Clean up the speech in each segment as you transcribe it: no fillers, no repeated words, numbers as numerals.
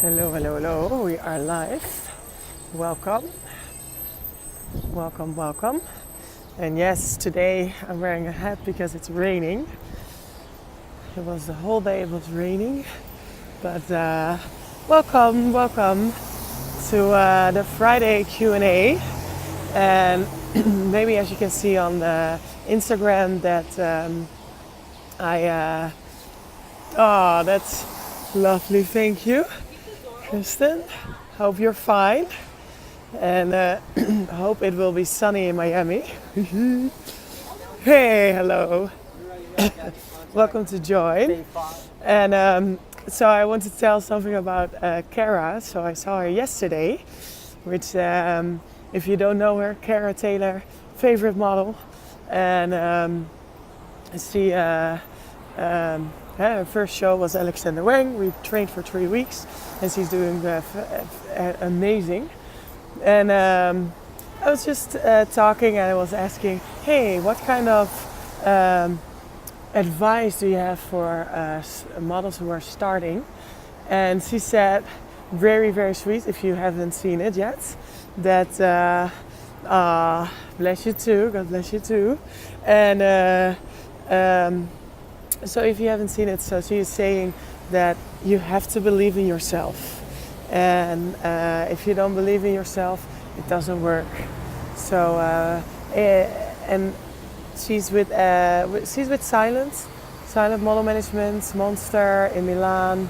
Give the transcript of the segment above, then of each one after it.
Hello, hello, hello. We are live. Welcome, welcome, welcome. And yes, today I'm wearing a hat because it's raining. It was the whole day, it was raining. But welcome, welcome to the Friday Q&A. And maybe as you can see on the Instagram that oh, that's lovely. Thank you, Kristen. Hope you're fine. And hope it will be sunny in Miami. Hey, hello. Welcome to Join. And so I want to tell something about Cara. So I saw her yesterday, which if you don't know her, Cara Taylor, favorite model. And she, her first show was Alexander Wang. We trained for 3 weeks and she's doing amazing. And I was just talking and I was asking, hey, what kind of advice do you have for models who are starting? And she said, very, very sweet, if you haven't seen it yet, that bless you too, God bless you too. And so if you haven't seen it, so she is saying that you have to believe in yourself. And if you don't believe in yourself, it doesn't work. So and she's with Silent Model Management, Monster in Milan,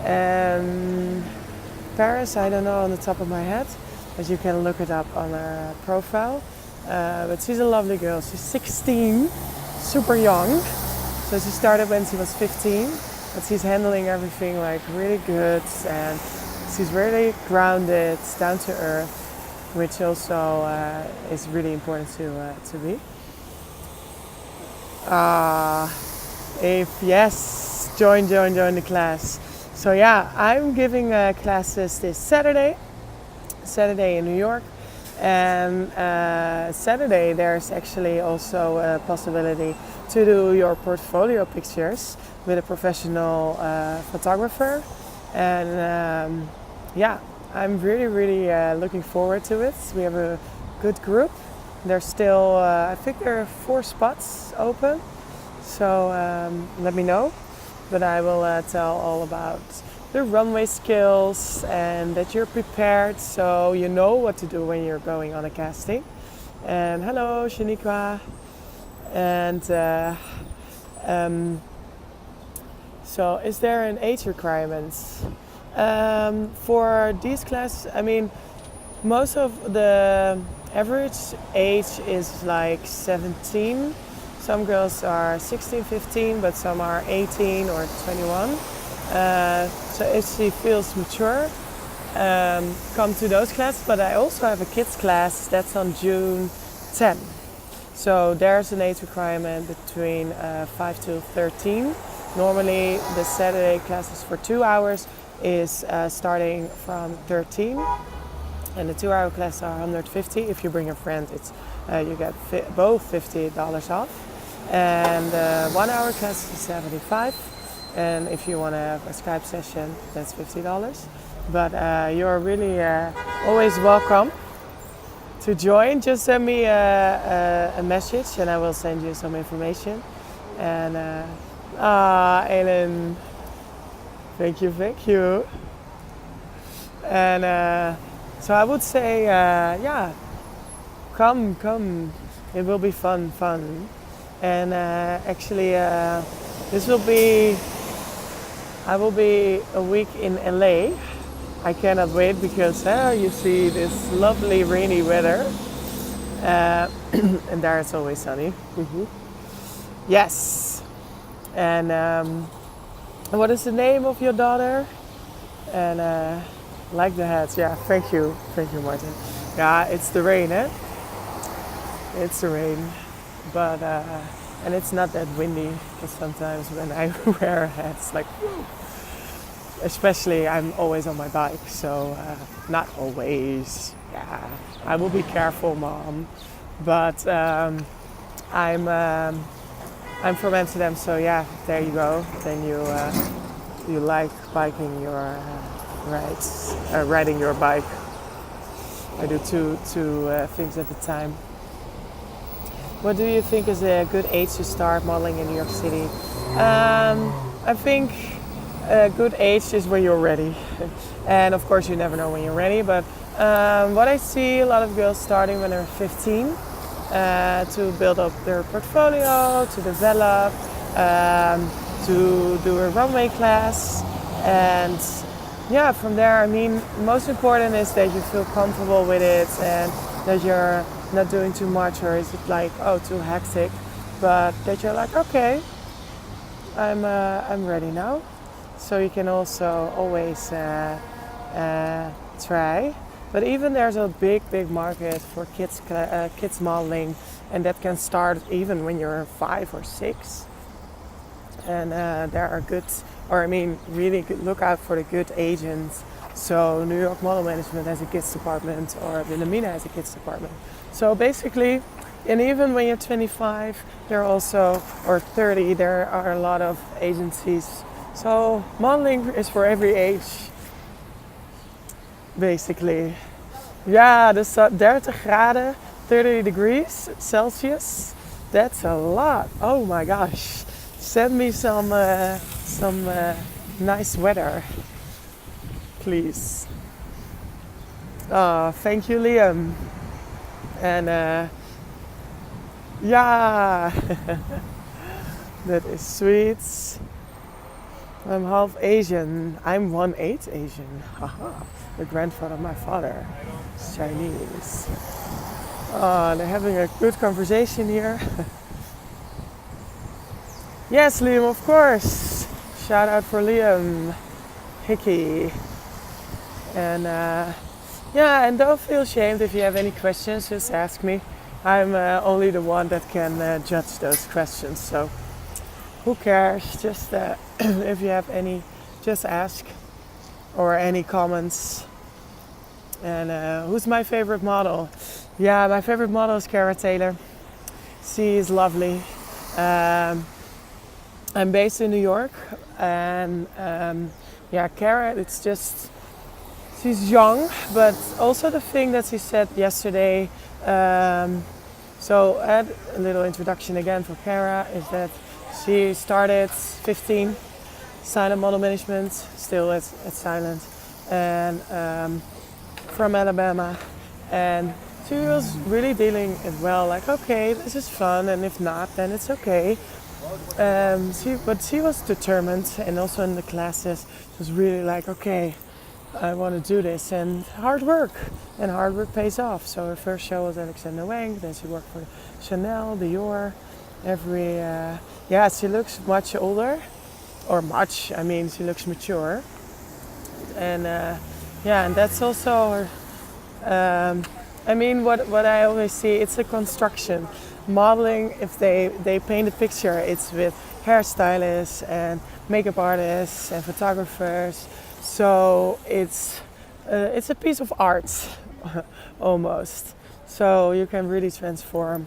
and Paris. I don't know on the top of my head, but you can look it up on her profile. But she's a lovely girl. She's 16, super young. So she started when she was 15, but she's handling everything like really good, and she's really grounded, down to earth, which also is really important to be. If yes, join the class. So yeah, I'm giving classes this Saturday in New York, and Saturday there's actually also a possibility to do your portfolio pictures with a professional photographer. And yeah, I'm really looking forward to it. We have a good group. There's still, I think there are 4 spots open. So let me know. But I will tell all about the runway skills and that you're prepared so you know what to do when you're going on a casting. And hello, Shaniqua. And so is there an age requirement? For these classes, I mean, most of the average age is like 17. Some girls are 16, 15, but some are 18 or 21. So if she feels mature, come to those classes. But I also have a kids class that's on June 10. So there's an age requirement between 5 to 13. Normally the Saturday classes for 2 hours is starting from 13, and the 2-hour classes are $150. If you bring a friend, it's you get both $50 off, and 1-hour class is $75. And if you want to have a Skype session, that's $50. But you're really always welcome to join. Just send me a message and I will send you some information. And Ellen, thank you. And so I would say, yeah, come. It will be fun. And actually, I will be a week in LA. I cannot wait because you see this lovely rainy weather. And there it's always sunny. Mm-hmm. Yes. And what is the name of your daughter? And like the hats, yeah. Thank you, Martin. Yeah, it's the rain, eh? It's the rain, but and it's not that windy. Because sometimes when I wear a hat, it's like, whew. Especially I'm always on my bike, so not always. Yeah, I will be careful, Mom. But I'm from Amsterdam, so yeah, there you go. Then you like biking your riding your bike. I do two things at a time. What do you think is a good age to start modeling in New York City? I think a good age is when you're ready. And of course you never know when you're ready, but what I see a lot of girls starting when they're 15 to build up their portfolio, to develop, to do a runway class, and yeah, from there, I mean, most important is that you feel comfortable with it and that you're not doing too much, or is it like, oh, too hectic, but that you're like, okay, I'm ready now. So you can also always try. But even there's a big market for kids modeling, and that can start even when you're 5 or 6. And there are good, or I mean, really good, look out for the good agents. So New York Model Management has a kids department, or Wilhelmina has a kids department. So basically, and even when you're 25, there are also, or 30, there are a lot of agencies. So modeling is for every age, basically. Ja, dus 30 graden, 30 degrees Celsius. That's a lot. Oh my gosh. Send me some nice weather, please. Thank you, Liam. And yeah, that is sweet. I'm half Asian. I'm 1/8 Asian. Haha. The grandfather of my father is Chinese. They're having a good conversation here. Yes, Liam, of course. Shout out for Liam Hickey. And yeah, and don't feel ashamed if you have any questions, just ask me. I'm only the one that can judge those questions, so who cares? Just if you have any, just ask, or any comments. And who's my favorite model? Yeah, my favorite model is Cara Taylor. She is lovely. I'm based in New York, and yeah, Cara, it's just, she's young, but also the thing that she said yesterday, so add a little introduction again for Cara, is that she started 15, Silent Model Management, still at Silent, and from Alabama, and she was really dealing it well, like, okay, this is fun, and if not, then it's okay. But she was determined, and also in the classes, she was really like, okay, I want to do this, and hard work pays off. So her first show was Alexander Wang, then she worked for Chanel, Dior, yeah, she looks much older, or much, I mean, she looks mature, and yeah, and that's also her, I mean, what I always see, it's a construction. Modeling, if they paint a picture, it's with hairstylists and makeup artists and photographers. So it's a piece of art, almost. So you can really transform.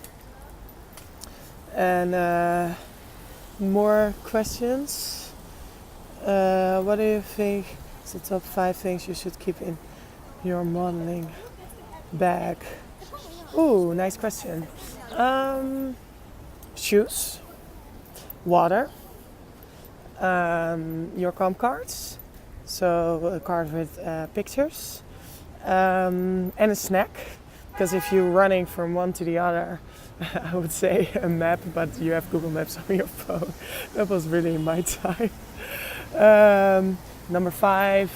And more questions? What do you think is the top 5 things you should keep in your modeling bag? Ooh, nice question. Shoes, water, your comp cards, so a card with pictures, and a snack, because if you're running from one to the other, I would say a map, but you have Google Maps on your phone. That was really my time. Number 5,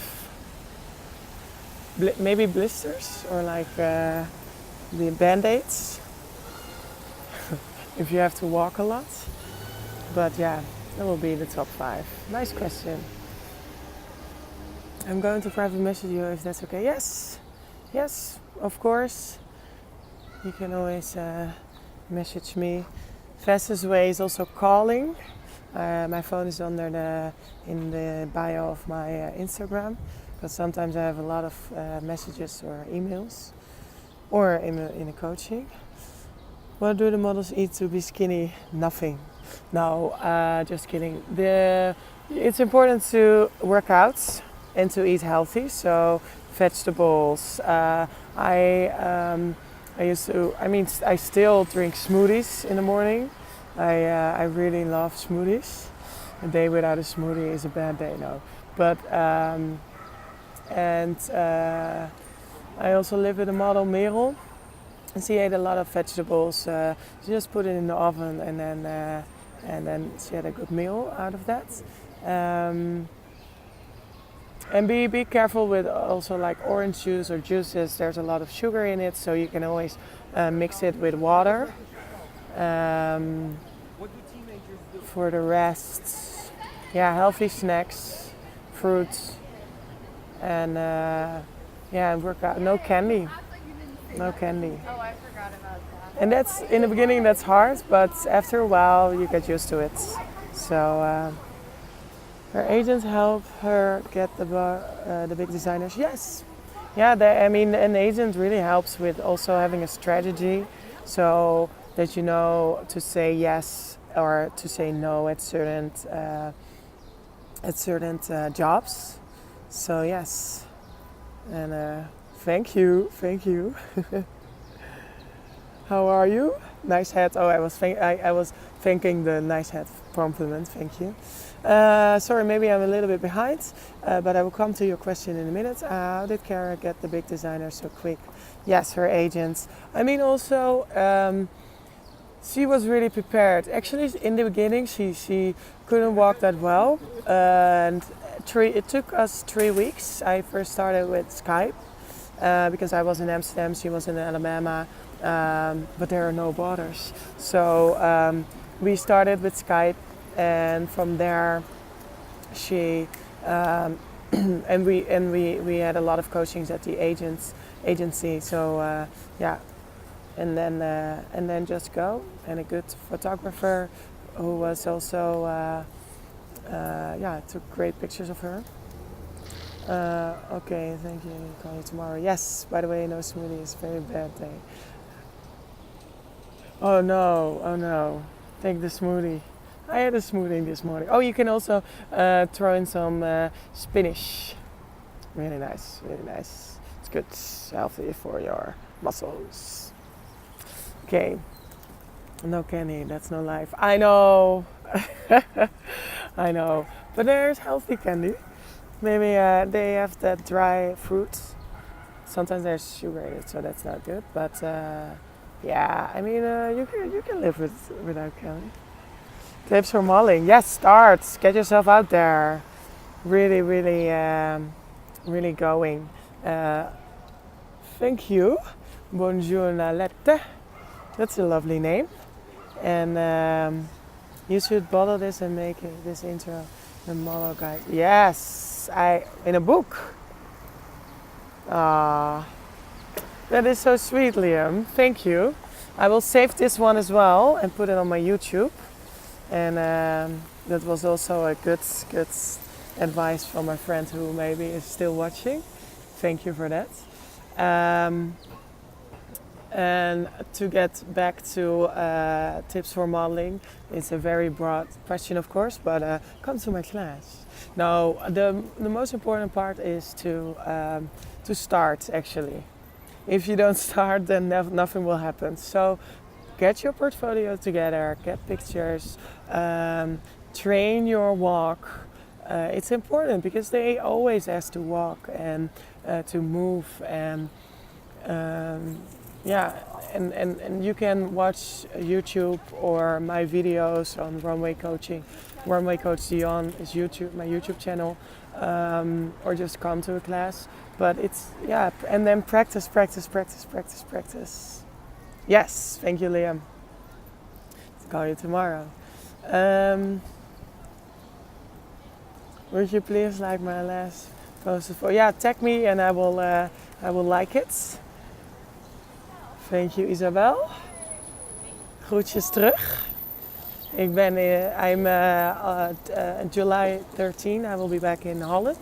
maybe blisters, or like the Band-Aids. If you have to walk a lot. But yeah, that will be the top 5. Nice question. I'm going to private message you if that's okay. Yes, of course. You can always message me. Fastest way is also calling. My phone is in the bio of my Instagram, but sometimes I have a lot of messages or emails, or in a coaching. What do the models eat to be skinny? Nothing. No, just kidding. It's important to work out. and to eat healthy. So vegetables. I used to. I mean, I still drink smoothies in the morning. I really love smoothies. A day without a smoothie is a bad day, no. But and I also live with a model, Merel, and she ate a lot of vegetables. She just put it in the oven, and then she had a good meal out of that. And be careful with also like orange juice or juices. There's a lot of sugar in it, so you can always mix it with water. For the rest, yeah, healthy snacks, fruits, and work out. No candy, no candy. Oh, I forgot about that. And that's in the beginning that's hard, but after a while you get used to it. So her agents help her get the big designers. Yes, yeah. I mean, an agent really helps with also having a strategy, so that you know to say yes or to say no at certain jobs. So yes, and thank you. How are you? Nice hat. Oh, I was thanking the nice hat compliment. Thank you. Sorry, maybe I'm a little bit behind, but I will come to your question in a minute. How did Kara get the big designer so quick? Yes, her agents. I mean, also, she was really prepared. Actually, in the beginning, she couldn't walk that well, and it took us 3 weeks. I first started with Skype because I was in Amsterdam, she was in Alabama, but there are no borders. So we started with Skype, and from there, she and we had a lot of coachings at the agency. So yeah. And then just go, and a good photographer who was also took great pictures of her. Okay, thank you. Call you tomorrow. Yes. By the way, no smoothie is a very bad day. Oh no. Take the smoothie. I had a smoothie this morning. Oh, you can also throw in some spinach. Really nice. It's good, healthy for your muscles. Okay, no candy, that's no life. I know, I know. But there's healthy candy. Maybe they have that dry fruit. Sometimes there's sugar in it, so that's not good. But yeah, I mean, you can live without candy. Tips for modeling. Yes, start. Get yourself out there. Really going. Thank you. Bonjour, Nalette. That's a lovely name. And you should bottle this and make this intro a model guide. Yes, in a book. Ah, that is so sweet, Liam. Thank you. I will save this one as well and put it on my YouTube. And that was also a good advice from my friend who maybe is still watching. Thank you for that. And to get back to tips for modeling, it's a very broad question, of course, but come to my class. No, the most important part is to start, actually. If you don't start, then nothing will happen. So get your portfolio together, get pictures, train your walk. It's important because they always ask to walk and to move and and you can watch YouTube or my videos on runway coaching. Runway Coach Dion is my YouTube channel, or just come to a class. But and then practice. Yes, thank you, Liam. I'll call you tomorrow. Would you please like my last post? Tag me and I will like it. Thank you, Isabel. Groetjes terug. I'm July 13. I will be back in Holland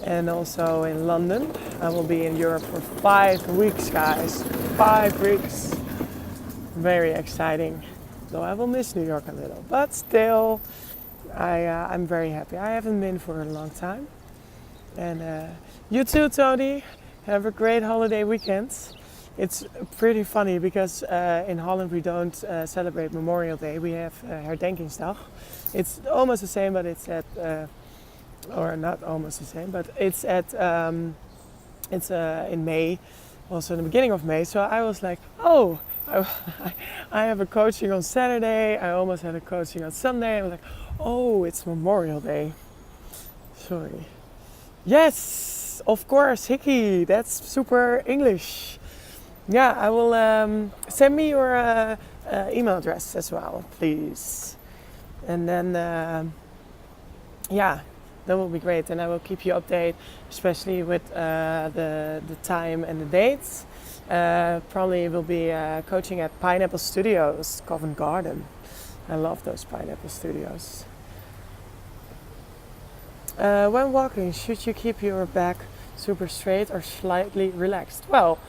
and also in London. I will be in Europe for 5 weeks, guys. 5 weeks. Very exciting. Though I will miss New York a little, but still, I'm very happy. I haven't been for a long time. And you too, Tony. Have a great holiday weekend. It's pretty funny because in Holland we don't celebrate Memorial Day. We have Herdenkingsdag. It's almost the same, but it's at, or not almost the same, but it's at, it's in May, also in the beginning of May. So I was like, oh, I have a coaching on Saturday. I almost had a coaching on Sunday. I was like, oh, it's Memorial Day. Sorry. Yes, of course, Hickey. That's super English. Yeah, I will send me your email address as well, please. And then, yeah, that will be great. And I will keep you updated, especially with the time and the dates. Probably will be coaching at Pineapple Studios, Covent Garden. I love those Pineapple Studios. When walking, should you keep your back super straight or slightly relaxed? Well,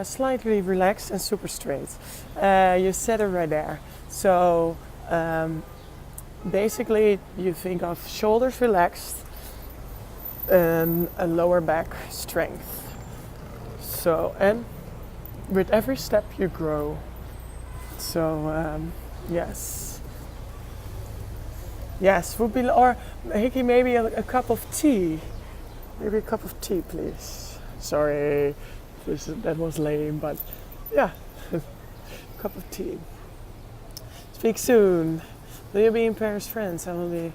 slightly relaxed and super straight. You said it right there. So basically you think of shoulders relaxed and a lower back strength. So, and with every step you grow. So yes. Yes, would be, or Hickey, maybe a cup of tea. Maybe a cup of tea, please. Sorry, that was lame, but yeah, cup of tea. Speak soon. Will you be in Paris, France? I will be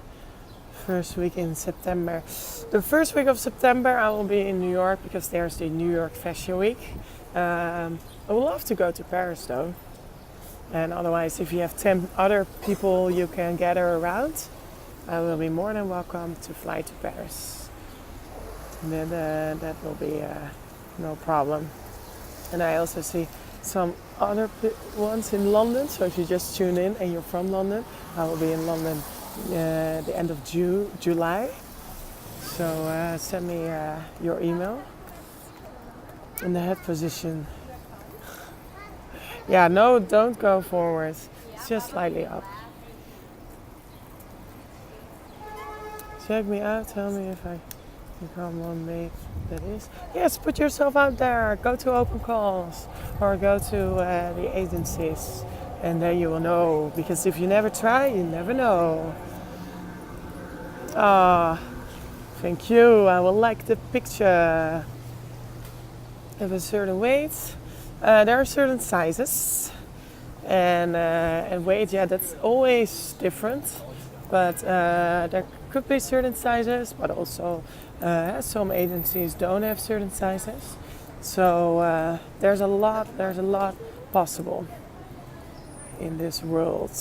first week in September. The first week of September I will be in New York because there's the New York Fashion Week. I would love to go to Paris though. And otherwise, if you have 10 other people you can gather around, I will be more than welcome to fly to Paris. And then that will be no problem. And I also see some other ones in London. So if you just tune in and you're from London, I will be in London the end of July. So send me your email. In the head position. Yeah, no, don't go forward. It's just slightly up. Check me out. Tell me if I become one mate that is. Yes, put yourself out there. Go to open calls or go to the agencies. And then you will know. Because if you never try, you never know. Ah, thank you. I will like the picture. Of a certain weight. There are certain sizes. And weight, yeah, that's always different. But there could be certain sizes, but also some agencies don't have certain sizes. So there's a lot possible in this world.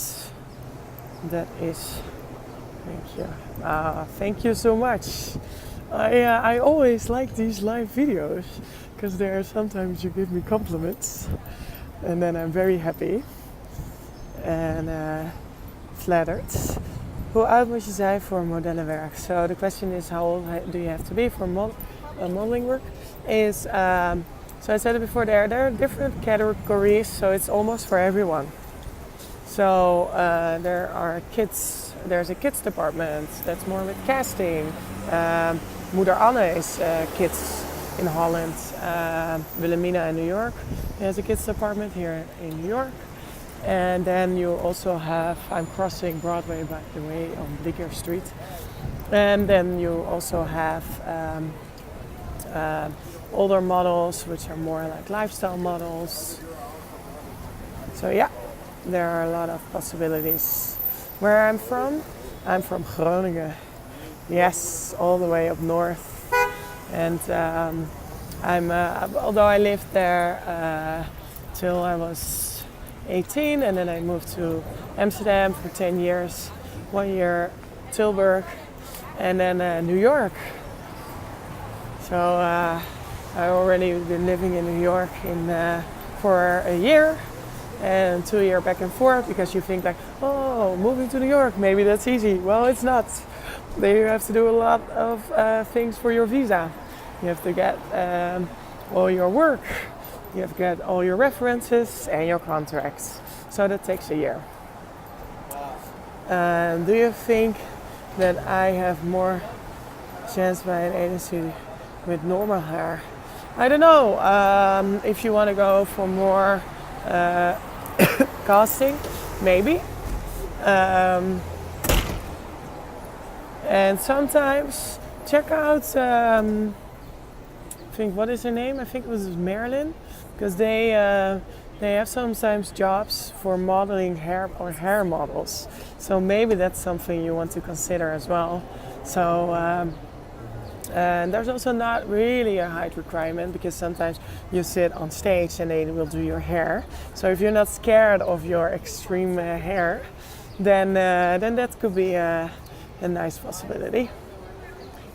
That is, thank you. Thank you so much. I always like these live videos because there are sometimes you give me compliments and then I'm very happy and flattered. Hoe oud moet je zijn voor modellenwerk? So the question is, how old do you have to be for modeling work? So I said it before, there are different categories, so it's almost for everyone. So there are kids, there's a kids department that's more with casting. Moeder Anne is kids in Holland. Wilhelmina in New York has a kids department here in New York. And then you also have, I'm crossing Broadway by the way on Bleecker Street. And then you also have older models, which are more like lifestyle models. So yeah, there are a lot of possibilities. Where I'm from Groningen. Yes, all the way up north. And although I lived there till I was 18, and then I moved to Amsterdam for 10 years, 1 year Tilburg, and then New York. So I already been living in New York for a year and 2 years back and forth, because you think like, oh, moving to New York, maybe that's easy. Well, it's not. There you have to do a lot of things for your visa. You have to get all your work. You have to get all your references and your contracts. So that takes a year. Do you think that I have more chance by an agency with normal hair. I don't know if you want to go for more casting, maybe. And sometimes check out, I think, what is her name? I think it was Marilyn, because they have sometimes jobs for modeling hair or hair models. So maybe that's something you want to consider as well. So and there's also not really a height requirement, because sometimes you sit on stage and they will do your hair. So if you're not scared of your extreme hair, then that could be a nice possibility.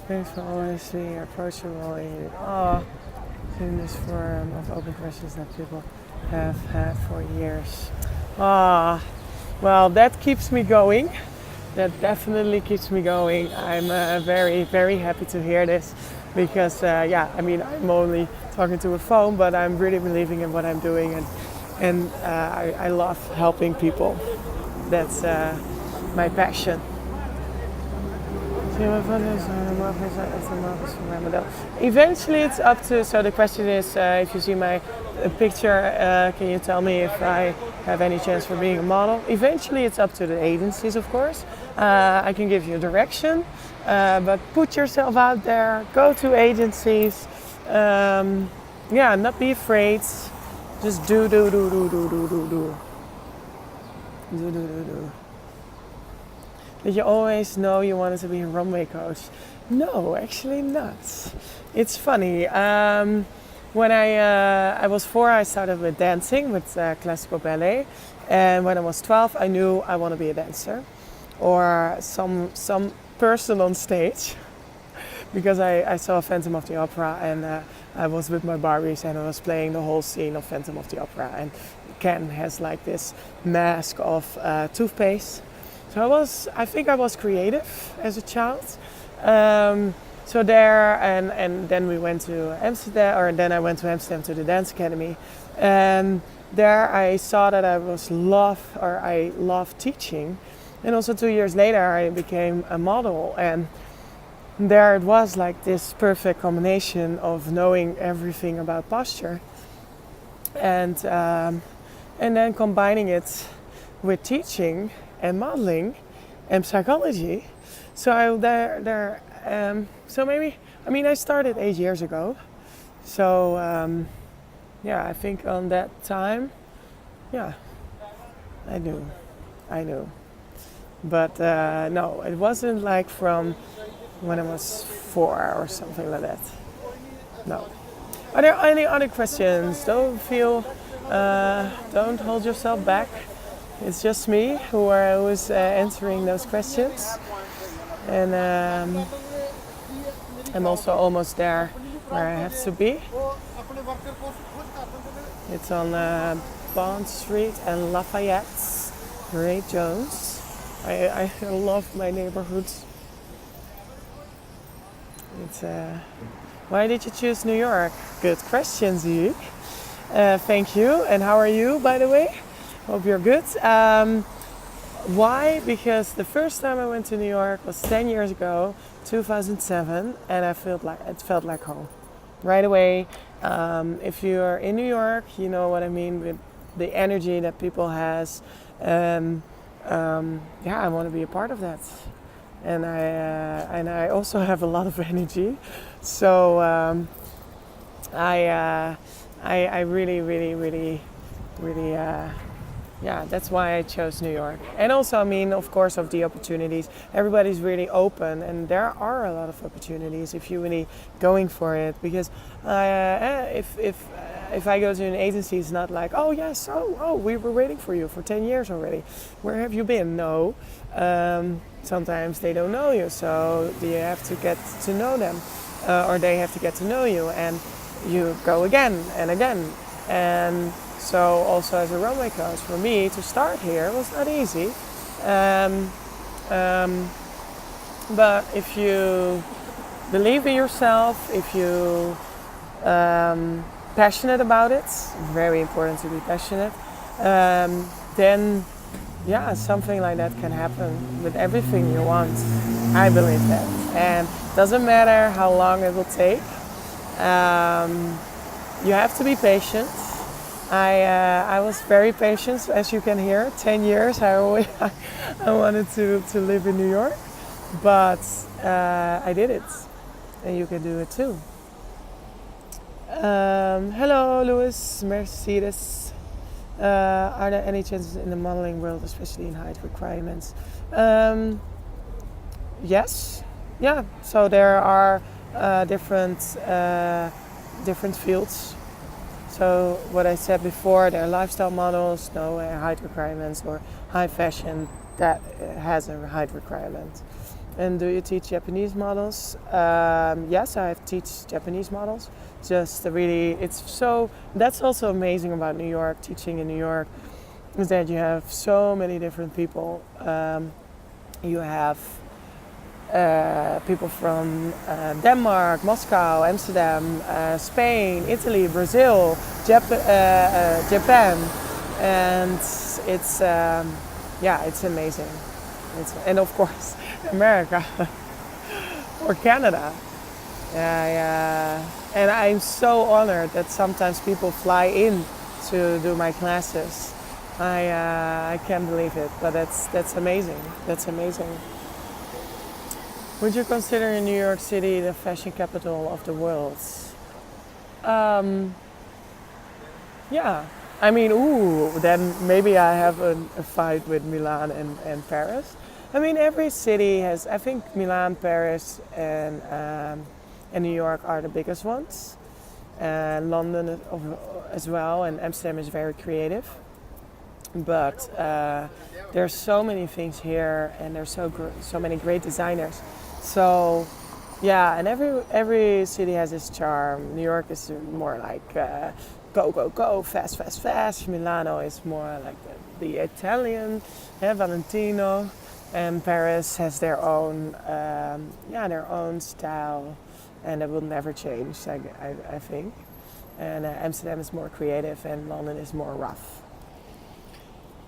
Thanks for always being approachable. In this forum of open questions that people have had for years. Well, that keeps me going. That definitely keeps me going. I'm very, very happy to hear this, because I'm only talking to a phone, but I'm really believing in what I'm doing, and I love helping people. That's my passion. Eventually it's up to, so the question is, if you see my picture, can you tell me if I have any chance for being a model? Eventually it's up to the agencies, of course. I can give you a direction, but put yourself out there, go to agencies, not be afraid, just do. Did you always know you wanted to be a runway coach? No, actually not. It's funny. When I was 4, I started with dancing, with classical ballet. And when I was 12, I knew I want to be a dancer or some person on stage. Because I saw Phantom of the Opera, and I was with my Barbies and I was playing the whole scene of Phantom of the Opera. And Ken has like this mask of toothpaste. So I think I was creative as a child. So there, and then we went to Amsterdam, or then I went to Amsterdam to the dance academy. And there I saw that I loved teaching. And also 2 years later, I became a model. And there it was like this perfect combination of knowing everything about posture. And then combining it with teaching and modeling and psychology. So I started 8 years ago. So I think on that time, I knew. But no, it wasn't like from when I was 4 or something like that. No. Are there any other questions? Don't hold yourself back. It's just me who is answering those questions. And I'm also almost there where I have to be. It's on Bond Street and Lafayette. Ray Jones. I love my neighborhood. Why did you choose New York? Good question, Zeke. Thank you. And how are you, by the way? Hope you're good. Why? Because the first time I went to New York was 10 years ago, 2007, and it felt like home. Right away. If you are in New York, you know what I mean with the energy that people has. I want to be a part of that. And I also have a lot of energy. So I really that's why I chose New York. And also, of course, of the opportunities. Everybody's really open, and there are a lot of opportunities if you're really going for it. Because if I go to an agency, it's not like, oh yes, we were waiting for you for 10 years already. Where have you been? No. Sometimes they don't know you, so you have to get to know them, or they have to get to know you, and you go again and again. And so also as a runway coach, for me to start here was not easy. But if you believe in yourself, if you passionate about it, very important to be passionate, then something like that can happen with everything you want. I believe that. and doesn't matter how long it will take. You have to be patient. I was very patient, as you can hear. 10 years I wanted to live in New York, but I did it, and you can do it too. Hello, Louis, Mercedes. Are there any chances in the modeling world, especially in height requirements? Yes, yeah. So there are different fields. So what I said before, there are lifestyle models, no height requirements, or high fashion that has a height requirement. And do you teach Japanese models? Yes, I teach Japanese models. Just really, that's also amazing about New York, teaching in New York, is that you have so many different people. You have people from Denmark, Moscow, Amsterdam, Spain, Italy, Brazil, Japan, and it's amazing. And of course, America or Canada. And I'm so honored that sometimes people fly in to do my classes. I can't believe it, but that's amazing. That's amazing. Would you consider New York City the fashion capital of the world? Yeah. I mean, then maybe I have a fight with Milan and Paris. I mean, every city has, I think Milan, Paris, and New York are the biggest ones. London as well, and Amsterdam is very creative. But there's so many things here, and there's so many great designers. So, yeah, and every city has its charm. New York is more like go, go, go, fast, fast, fast. Milano is more like the Italian, Valentino. And Paris has their own style, and it will never change, I think. And Amsterdam is more creative, and London is more rough.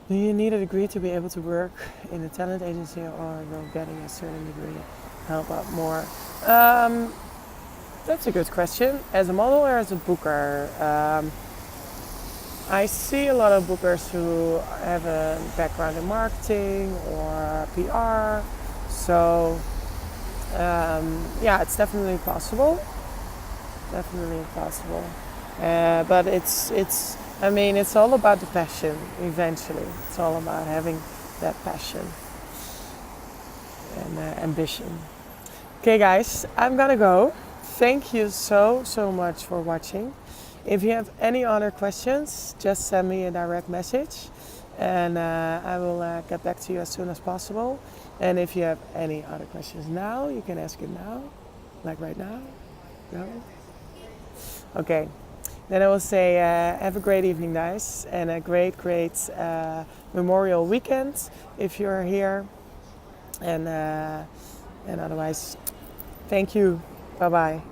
Do you need a degree to be able to work in a talent agency, or will getting a certain degree help out more? That's a good question. As a model or as a booker? I see a lot of bookers who have a background in marketing or PR. So, it's definitely possible. Definitely possible. But it's all about the passion eventually. It's all about having that passion and ambition. Okay, guys, I'm gonna go. Thank you so much for watching. If you have any other questions, just send me a direct message, and I will get back to you as soon as possible. And if you have any other questions now, you can ask it now, like right now. No? Okay. Then I will say have a great evening, guys, and a great Memorial weekend if you're here. And otherwise, thank you. Bye-bye.